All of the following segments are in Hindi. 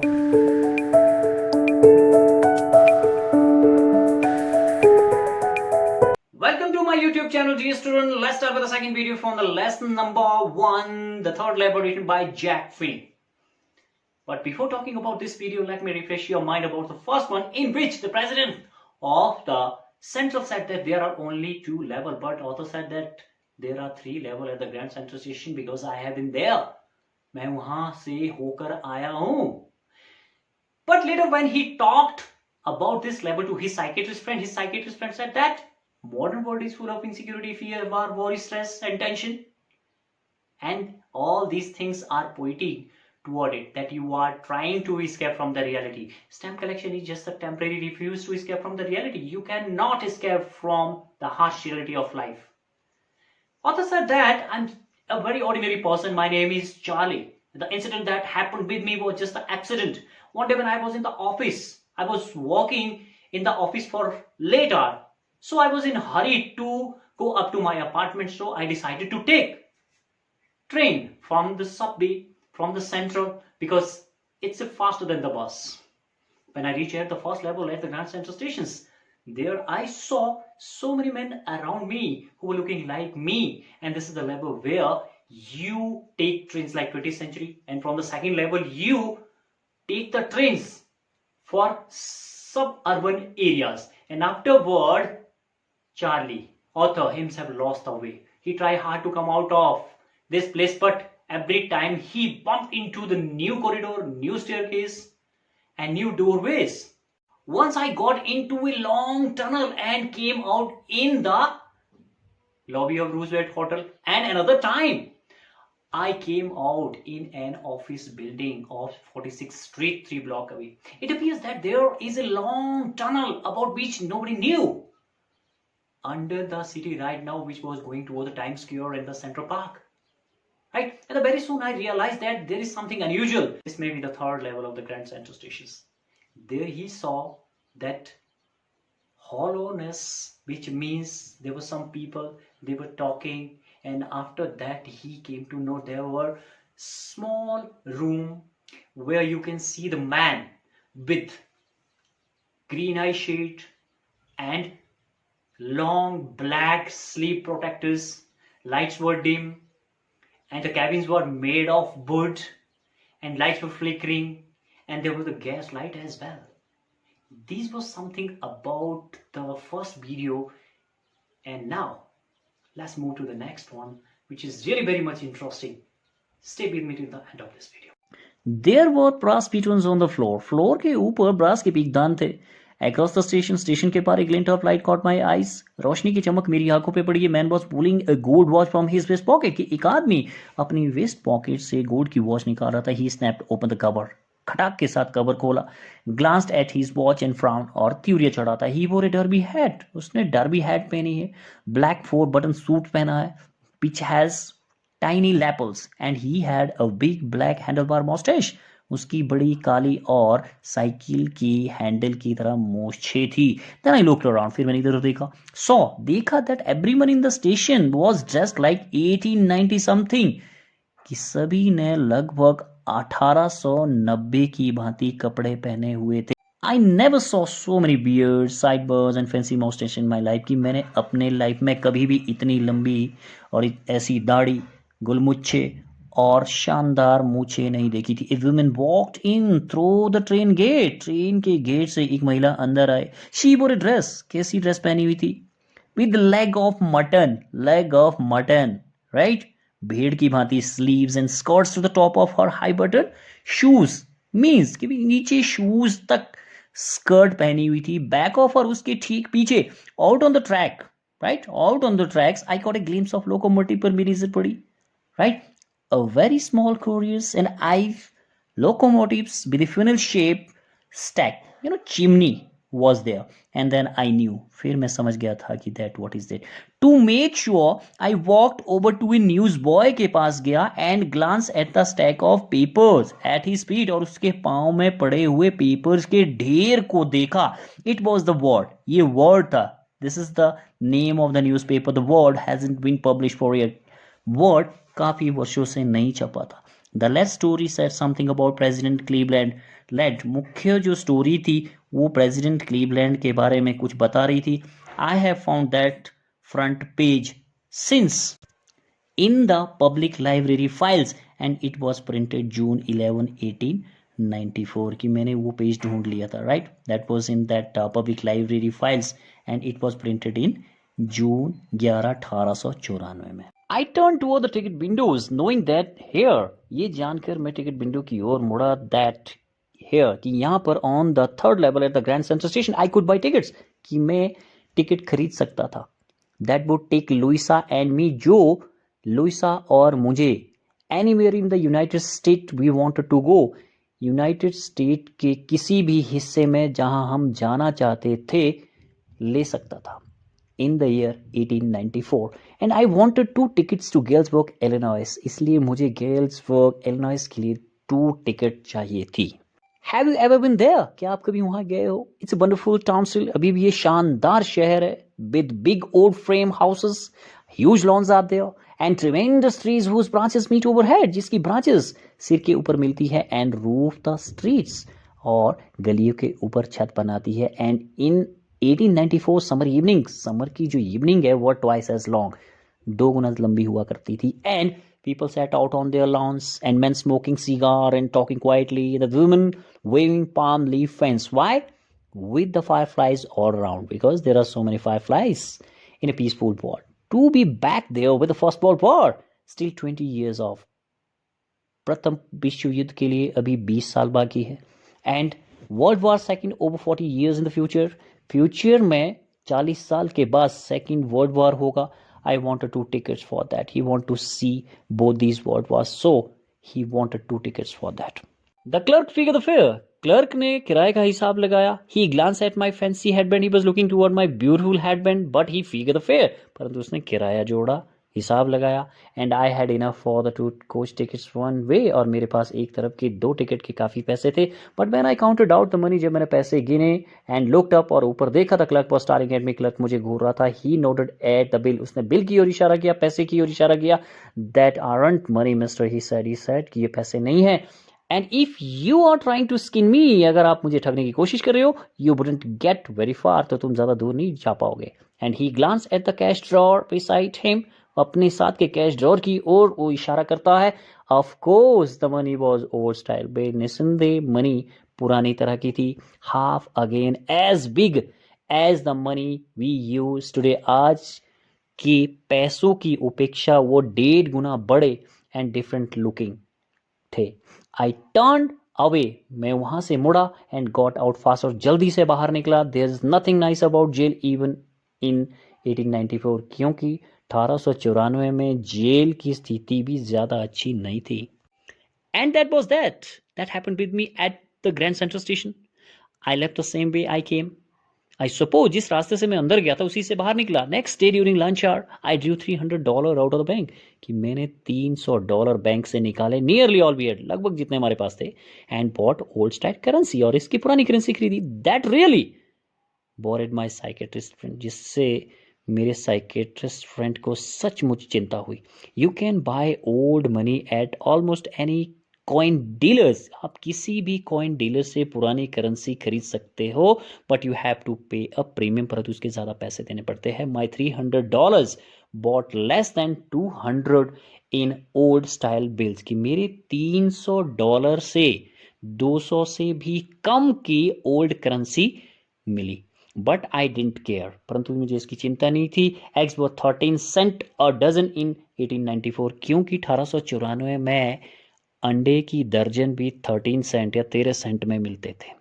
Welcome to my YouTube channel, dear student. Let's start with the second video from the lesson number 1, the third level written by Jack Finney. But before talking about this video, let me refresh your mind about the first one, in which the president of the central said that there are only 2 levels, but author said that there are 3 levels at the Grand Central Station because I have been there. मैं वहां से होकर आया हूं. But later when he talked about this level to his psychiatrist friend said that modern world is full of insecurity, fear, war, worry, stress, and tension. And all these things are pointing toward it, that you are trying to escape from the reality. Stamp collection is just a temporary refuse to escape from the reality. You cannot escape from the harsh reality of life. Author said that I'm a very ordinary person. My name is Charlie. The incident that happened with me was just an accident. One day when I was in the office, I was walking in the office for late hour. So I was in a hurry to go up to my apartment. So I decided to take train from the subway, from the central, because it's faster than the bus. When I reached at the first level at the Grand Central stations, there I saw so many men around me who were looking like me. And this is the level where you take trains like 20th century. And from the second level, you take the trains for suburban areas. And afterward, Charlie, author, himself lost the way. He tried hard to come out of this place, but every time he bumped into the new corridor, new staircase, and new doorways. Once I got into a long tunnel and came out in the lobby of Roosevelt Hotel, and another time I came out in an office building of 46th Street, 3 blocks away. It appears that there is a long tunnel about which nobody knew under the city right now, which was going toward the Times Square and the Central Park. Right? And very soon I realized that there is something unusual. This may be the third level of the Grand Central stations. There he saw that hollowness, which means there were some people, they were talking, and after that he came to know there were small room where you can see the man with green eye shade and long black sleep protectors. Lights were dim and the cabins were made of wood and lights were flickering and there was a gas light as well. This was something about the first video, and now let's move to the next one, which is really very much interesting. Stay with me till the end of this video. There were brass pitons on the floor. Floor के ऊपर brass के पीकदान थे. Across the station के पार a glint of light caught my eyes. रोशनी की चमक मेरी आंखों पे पड़ी. A man was pulling a gold watch from his waist pocket. कि एक आदमी अपनी waist pocket से gold की watch निकाल रहा था. He snapped open the cover. खटाक के साथ कवर खोला. Glanced at his watch and frowned. और त्यूरिया चढ़ा था. He wore a derby hat. उसने derby hat पहनी है. Black 4-button suit पहना है. Which has tiny lapels. And he had a big black handlebar mustache. उसकी बड़ी काली और साइकिल की हैंडल की तरह मूछें थी. Then I looked around. फिर मैंने इधर देखा. देखा that everyone in the station was dressed like 1890 something. कि सभी ने लगभग 1890 की भांति कपड़े पहने हुए थे. I never saw so many beards, sideburns and fancy mustache in my life. कि मैंने अपने लाइफ में कभी भी इतनी लंबी और ऐसी दाढ़ी, गुलमुच्छे और शानदार मूछे नहीं देखी थी. A woman walked in through the train gate. Train के गेट से एक महिला अंदर आए. She wore a dress. कैसी ड्रेस पहनी हुई थी? With leg of mutton, right? भेड़ की भांति sleeves and skirts to the top of her high button shoes. Means कि नीचे shoes तक स्कर्ट पहनी हुई थी. Back of her, उसके ठीक पीछे, out on the track, right? Out on the tracks, I caught a glimpse of locomotive पर मेरी नजर पड़ी, right? A very small couriers and locomotives with a funnel shape stack, chimney was there. And then I knew, फिर मैं समझ गया था कि that what is that. To make sure, I walked over to a newsboy के पास गया and glanced at the stack of papers at his feet. और उसके पाँव में पड़े हुए papers के ढेर को देखा. It was the word. ये word था. This is the name of the newspaper. The word hasn't been published for yet. Word काफी वर्षों से नहीं छपा था. The last story said something about President Cleveland लेड मुख्य जो स्टोरी थी वो प्रेसिडेंट क्लीवलैंड के बारे में कुछ बता रही थी. I have found that front page since in the public library files and it was printed June 11 1894 कि मैंने वो पेज ढूंढ लिया था. Right, that was in that public library files and it was printed in June 11 1894 में. I turn to the ticket windows knowing that here, ये जानकर मैं टिकट विंडो की ओर मुड़ा. दैट हेयर कि यहाँ पर on the third level at the Grand Central Station I could buy tickets, कि मैं टिकट खरीद सकता था. That would take Louisa and me, जो लुइसा और मुझे anywhere in the United State we wanted to go, United State के किसी भी हिस्से में जहां हम जाना चाहते थे ले सकता था. In the year 1894 and I wanted 2 tickets to Galesburg Illinois, इसलिए मुझे गेल्सबर्ग इलिनॉइस के लिए 2 टिकट चाहिए थी. Have you ever been there, क्या आप कभी वहां गए हो? It's a wonderful town still, अभी भी ये शानदार शहर है. With big old frame houses, huge lawns are there and tremendous trees whose branches meet overhead, जिसकी ब्रांचेस सिर के ऊपर मिलती है. एंड रूफ द स्ट्रीट्स, और गलियों के ऊपर छत बनाती है. And in 1894 summer evening, summer की जो इवनिंग है वो ट्वाइस एज लॉन्ग, 2 गुना लंबी हुआ करती थी. And people sat out on their lawns and men smoking cigar and talking quietly, the women waving palm leaf fans. Why? With the fireflies all around, because there are so many fireflies in a peaceful world. To be back there with the First World War, still 20 years off. प्रथम विश्व युद्ध के लिए अभी 20 साल बाकी है. And world war second over 40 years in the future, future में 40 साल के बाद सेकेंड वर्ल्ड वॉर होगा. I wanted 2 tickets for that. He wanted to see both these world wars, so he wanted 2 tickets for that. The clerk figured the fare. Clerk ने किराए का हिसाब लगाया. He glanced at my fancy headband. He was looking toward my beautiful headband, but he figured the fare. परंतु उसने किराया जोड़ा, हिसाब लगाया. And I had enough for the 2 coach tickets one way, और मेरे पास एक तरफ के 2 टिकट के काफ़ी पैसे थे. But when I counted out the money, जब मैंने पैसे गिने एंड लुक्ड अप और ऊपर देखा, the clerk was staring at me, clerk मुझे घूर रहा था. He noted at the bill, उसने बिल की ओर इशारा किया, पैसे की ओर इशारा किया. That aren't money mister, he said कि ये पैसे नहीं है. And if you are trying to skin me, अगर आप मुझे ठगने की कोशिश कर रहे हो, you wouldn't get very far, तो तुम ज़्यादा दूर नहीं जा पाओगे. And he glance at the cash drawer beside him, अपने साथ के कैश ड्रॉर की ओर वो इशारा करता है. Of course the money was old style, बेनिसंदेह मनी पुरानी तरह की थी. Half again as big as the money we use today, आज के पैसों की उपेक्षा वो 1.5 गुना बड़े एंड डिफरेंट लुकिंग थे. आई टर्न अवे, मैं वहां से मुड़ा. एंड गॉट आउट फास्ट, और जल्दी से बाहर निकला. There is nothing nice about jail even in 1894, क्योंकि 1894 में जेल की स्थिति भी ज्यादा अच्छी नहीं थी. And that was that happened with me at the Grand Central Station. I left the same way I came. I suppose जिस रास्ते से मैं अंदर गया था उसी से बाहर निकला. Next day during lunch hour I drew $300 out of the bank, कि मैंने $300 बैंक से निकाले, नियरली ऑल वी हैड, लगभग जितने हमारे पास थे. And bought old style currency, और इसकी पुरानी करेंसी खरीदी. That really bored my psychiatrist friend, जिससे मेरे साइकेट्रिस्ट फ्रेंड को सचमुच चिंता हुई. You can buy old money at almost any coin dealers, आप किसी भी कॉइन डीलर से पुरानी करेंसी खरीद सकते हो, बट यू हैव टू पे अ प्रीमियम, परंतु उसके ज्यादा पैसे देने पड़ते हैं. My $300 bought less than 200 in old style bills, कि मेरे $300 से 200 से भी कम की ओल्ड करेंसी मिली. बट आई डिडंट केयर, परंतु मुझे इसकी चिंता नहीं थी. Eggs were 13 cent a dozen in 1894, क्योंकि 1894 में अंडे की दर्जन भी 13 सेंट या 13 सेंट में मिलते थे.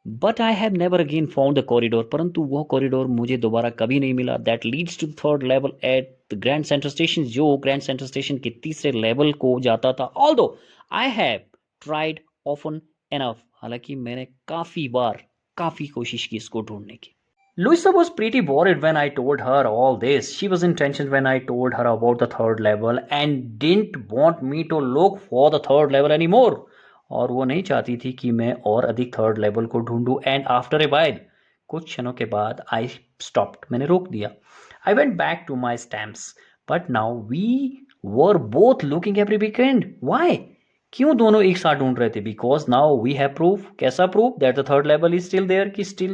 But I have never again found the corridor, परंतु वो कॉरिडोर मुझे दोबारा कभी नहीं मिला. That leads to the third level at the Grand Central station, जो ग्रैंड सेंट्रल स्टेशन के तीसरे लेवल को जाता था. Although I have tried often enough, हालांकि मैंने काफी बार काफी कोशिश की इसको ढूंढने की. Louisa was pretty worried when I told her all this. She was in tension when I told her about the third level and didn't want me to look for the third level anymore. और वो नहीं चाहती थी कि मैं और अधिक थर्ड लेवल को ढूंढूं. एंड आफ्टर ए वाइल, कुछ क्षणों के बाद, आई स्टॉप्ड, मैंने रोक दिया. I went back to my stamps, but now we were both looking every weekend. Why? क्यों दोनों एक साथ ढूंढ रहे थे? Because now we have proof. कैसा proof? That the third level is still there, कि स्टिल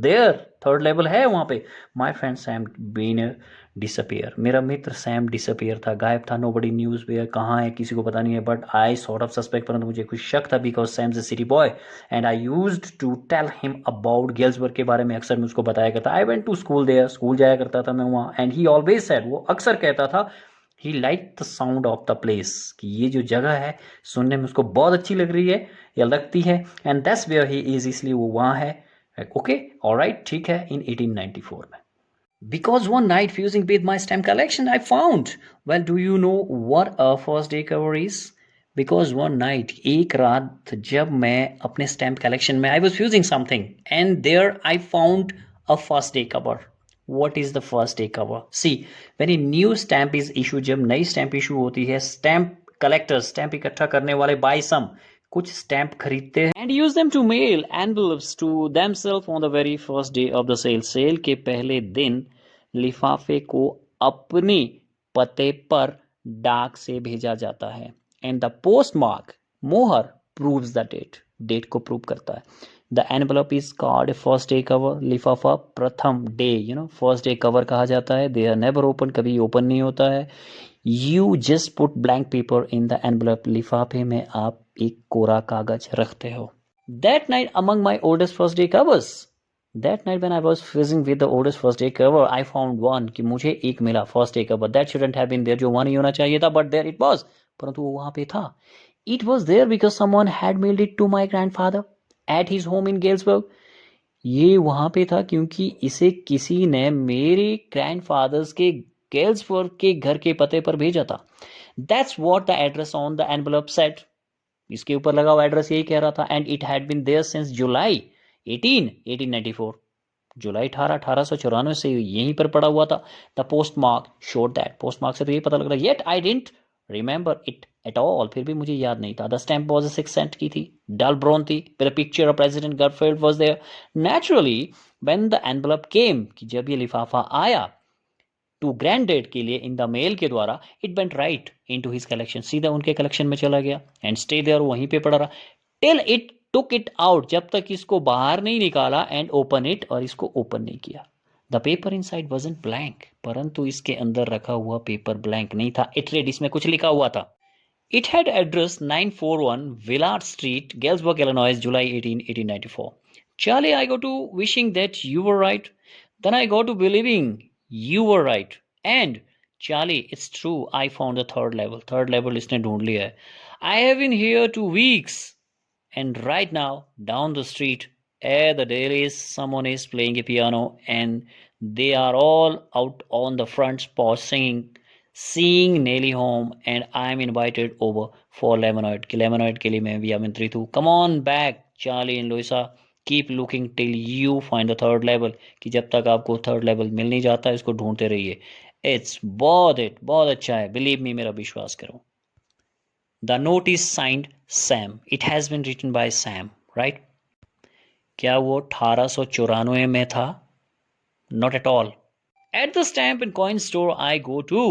देयर थर्ड लेवल है वहां पे। My friend Sam been disappear, मेरा मित्र सैम डिसअपियर था, गायब था। नोबडी न्यूज वेयर, कहाँ है किसी को पता नहीं है। But I sort of suspect, परंतु मुझे कुछ शक था, because Sam is a city boy and I used to tell him about Galesburg के बारे में। अक्सर मैं उसको बताया करता। I went to school there, school जाया करता था मैं वहाँ। एंड ही ऑलवेज सेड, वो अक्सर कहता था, he like the sound of the place, कि ये जो जगह है सुनने में उसको बहुत अच्छी लग रही है या लगती है। And that's where he is, इसलिए वो वहाँ है। ओके, ऑलराइट, ठीक है। इन 1894 में, because one night fusing with my stamp collection I found, well, do you know what a first day cover is? Because one night, एक रात जब मैं अपने स्टैम्प कलेक्शन में I was fusing something and there I found a first day cover. What is the first day cover? See, when a new stamp is issued, जब नई स्टैम्प इशू होती है, स्टैम्प कलेक्टर्स, स्टैम्प इकट्ठा करने वाले, buy some, कुछ स्टैम्प खरीदते हैं and use them to mail envelopes to themselves on the very first day of the sale. Sale के पहले दिन लिफाफे को अपने पते पर डाक से भेजा जाता है। एंड द पोस्ट मार्क, मोहर, प्रूव्स द डेट, डेट को प्रूव करता है। The envelope is called first day cover, लिफाफा प्रथम डे, फर्स्ट डे कवर कहा जाता है। दे आर नेवर ओपन, कभी ओपन नहीं होता है। You just put blank paper in the envelope, लिफाफे में आप एक कोरा कागज रखते हो। That night among my oldest first day covers, That night when I was fizzing with the oldest first day cover, I found one, कि मुझे एक मिला first day cover. That shouldn't have been there, जो वहाँ नहीं होना चाहिए था, but there it was. परंतु वो वहाँ पे था. It was there because someone had mailed it to my grandfather at his home in Galesburg. ये वहाँ पे था क्योंकि इसे किसी ने मेरे ग्रैंडफादर्स के गेल्सबर्ग के घर के पते पर भेजा था. That's what the address on the envelope said. इसके ऊपर लगा हुआ एड्रेस यही कह रहा था. And it had been there since July 1894. जुलाई 1894 से यहीं पर पड़ा हुआ था. The post mark showed that, post mark से तो ये पता लग रहा है. Yet I didn't remember it at all, फिर भी मुझे याद नहीं था. द स्टैम्प वाज 6 सेंट की थी, डल ब्राउन थी, with a picture of president Garfield was there. Naturally when the envelope came, कि जब ये लिफाफा आया टू ग्रैंडडेड के लिए इन द मेल के द्वारा, it went right into his collection, सीधा उनके कलेक्शन में चला गया. एंड स्टे देयर, वहीं पे पड़ा रहा till it took it out, जब तक इसको बाहर नहीं निकाला. एंड ओपन इट, और इसको ओपन नहीं किया. The paper in side wasn't blank, परंतु इसके अंदर रखा हुआ पेपर ब्लैंक नहीं था. इट रेड, इसमें कुछ लिखा हुआ था. It had address 941 Willard street, Galesburg, Illinois, July 18, 1894. Charlie, I go to wishing that you were right. Then I go to believing you were right. And Charlie, it's true, I found the third level. Third level इसने ढूंढ लिया है. I have been here 2 weeks. And right now, down the street, at the dailies, someone is playing a piano and they are all out on the front porch singing, seeing Nelly home, and I'm invited over for lemonade. Lemonade के लिए मैं भी आमंत्रित हूँ. Come on back, Charlie and Louisa. Keep looking till you find the third level. कि जब तक आपको third level मिल नहीं जाता, इसको ढूंढते रहिए. It's बहुत अच्छा है. Believe me, मेरा विश्वास करो. The note is signed Sam. It has been written by Sam, right? क्या वो 1894 में था? Not at all. At the stamp and coin store I go to,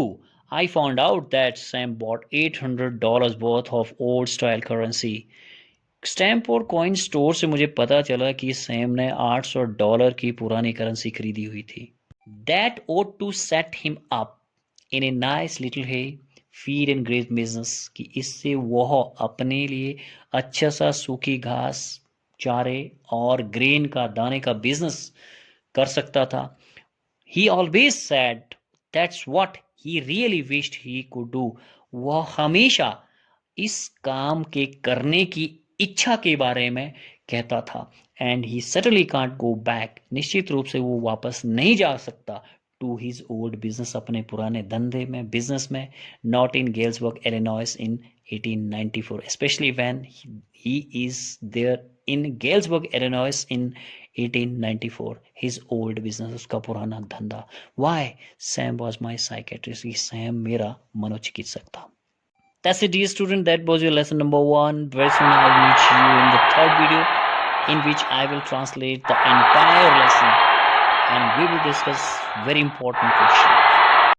I found out that Sam bought $800 worth of old style currency. Stamp और कॉइन स्टोर से मुझे पता चला कि सैम ने $800 की पुरानी करेंसी खरीदी हुई थी. That ought to set him up in a nice little hay, feed and graze business, कि इससे वह अपने लिए अच्छा सा सूखी घास, चारे और ग्रेन का, दाने का बिजनेस कर सकता था. He always said that's what he really wished he could do. वह हमेशा इस काम के करने की इच्छा के बारे में कहता था. And he suddenly can't go back, निश्चित रूप से वो वापस नहीं जा सकता. टू हिज ओल्ड बिजनेस, अपने पुराने धंधे में, बिजनेस में. Not in Galesburg, Illinois in 1894, specially when he is there in Galesburg, Illinois in 1894. His old business, उसका पुराना धंधा. Why? Sam was my psychiatrist, Sam मेरा मनोचिकित्सक था. That's it, dear student. That was your lesson number 1. Very soon I'll meet you in the third video, in which I will translate the entire lesson and we will discuss very important questions.